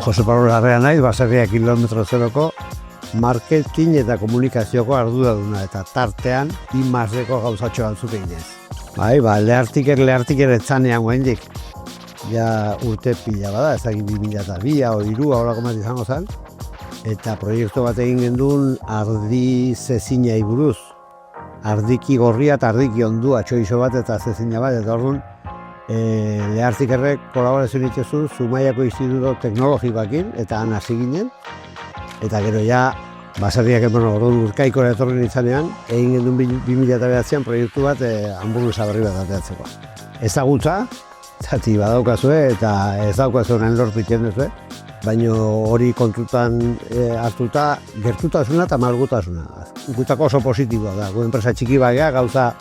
Jose Pablo Larrea naiz, Baserria kilometro zeroko marketing eta komunikazioko arduraduna eta tartean I+D-ko gauzatxo batzuk eginez. Bai, lehartiker etzanean guaindik. Ja urte pila bada, ezagin 2002 o 2003 horako bat izango zen. Eta proiektu bat egin gendun ardi zezinai buruz. Ardiki gorria eta ardiki ondua txoizo bat eta zezina bat, eta orduan lehartikerrek kolaborazio nituzun Zumaiako Instituto Teknologikoakin eta han hasi ginen. Eta gero ja, Baserriak orduan Urkaikora etorri nintzanean, egin gendun 2009an proiektu bat hamburguesa berri bat ateatzeko. Ezagutza, zati badaukazue eta ez daukazue honen lortu iten duzue, baina hori kontutan hartuta gertutasuna eta malgutasuna. Gutako oso positiboa da, gu enpresa txiki bagea, gauza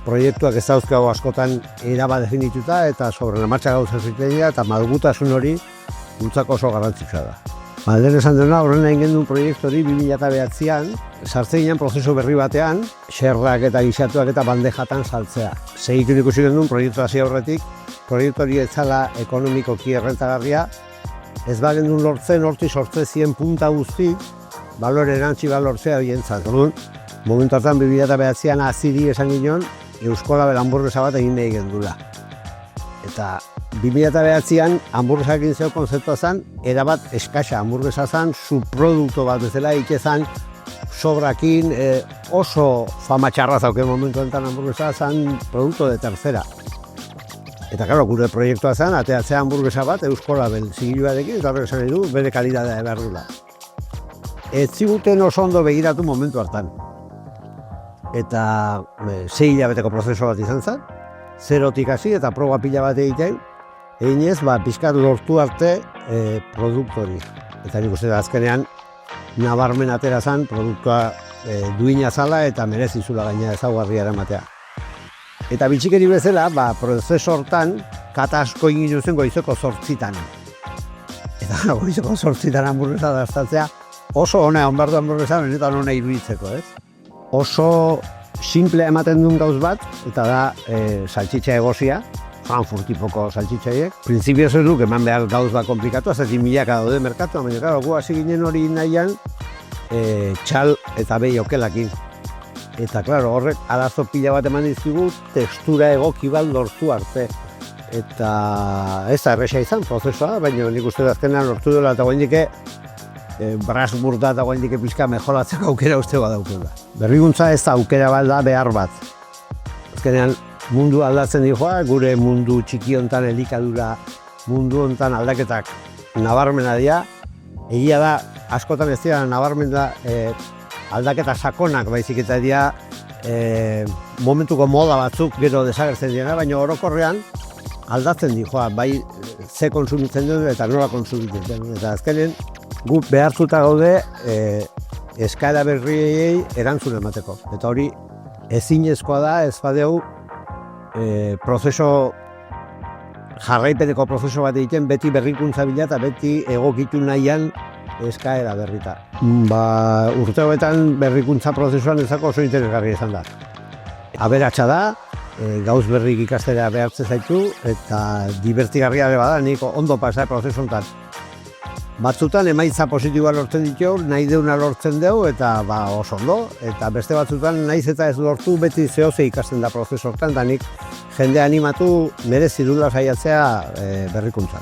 proiektuak ez dauzkago askotan eraba definituta eta sobre martxa gauza zitegia eta malgutasun hori gutzako oso garrantzitsua da. Lehen esan dena, horren egin gendun proiektu hori 2009an, sartze ginen prozesu berri batean, xerrak eta gixatuak eta bandejatan saltzea. Segitun ikusi gendun proiektu hasi aurretik, proiektu hori ez zala ekonomikoki errentagarria, ez bagendun lortzen, horti sortze zien punta guzti, balore erantzi balortzea bientzat. Momentu hartan 2009an aziri esan ginen, Euskola bel hamburguesa bat egin nahi gendula. Eta 2009an hamburguesak egin zeu konzeptua zen, erabat eskasa hamburguesa zen, subprodukto bat bezala egiten sobrakin, oso fama txarra zauken momentu enten hamburguesa zen produkto de tercera. Eta claro, gure proiektua zen, ateatzea hamburguesa bat Euskola bel zigiluarekin, eta horrek esan nahi du, bere kalidadea behar dula. Ez ziguten oso ondo begiratu momentu hartan. Eta 6 hilabeteko prozesu bat izan zen, zerotik hasi eta proba pila bat egiten, eginez, pixkat lortu arte produktu hori. Eta nik uste da azkenean, nabarmen atera zen, produktua duina zala eta merezizula gaina ezaugarria eramatea. Eta bitxikeri bezala, prozesu hortan, kata asko egin zen goizeko 8:00. Eta goizeko 8:00 hamburguesa daztatzea, oso ona onbardu hamburguesa, benetan ona iruditzeko, ez? Oso simple ematen duen gauz bat, eta da saltxitxa egosia, Frankfurt tipoko saltxitxaiek. Printzipioz ez duk eman behar gauz bat komplikatu, azatik milaka daude merkatu, baina gu hasi ginen hori nahian txal eta behi okelakin. Eta horrek arazo pila bat eman dizkigu, tekstura egoki bat lortu arte. Eta ez da erresa izan prozesua, baina nik uste azkenean lortu dela eta guaindike Brasburda eta guaindike pixka mejoratzeko aukera uste badaukela. Berrikuntza ez da aukera bat da behar bat. Azkenean mundu aldatzen dihoa, gure mundu txiki hontan elikadura, mundu hontan aldaketak nabarmena dira. Egia da, askotan ez dira nabarmena aldaketa sakonak baizik eta dira momentuko moda batzuk gero desagertzen dira, baina orokorrean aldatzen dihoa, bai ze konsumitzen duen eta nola konsumitzen duen. Eta azkenen guk behartuta gaude eskaera berriei erantzun emateko. Eta hori ezinezkoa da, ez badeu jarraipeneko prozesu bat egiten beti berrikuntza bila eta beti egokitu nahian eskaera berrita. Urte hauetan berrikuntza prozesuan ezako oso interesgarria izan da. Aberatsa da, gauz berrik ikastera behartzen zaitu eta divertigarria ere bada, nik ondo pasa prozesu honetan. Batzutan emaitza positiboa lortzen ditu, nahi deuna lortzen dugu eta oso ondo, eta beste batzutan nahiz eta ez lortu beti zehoze ikasten da prozesu hortan, eta nik jende animatu merezi dula saiatzea berrikuntzan.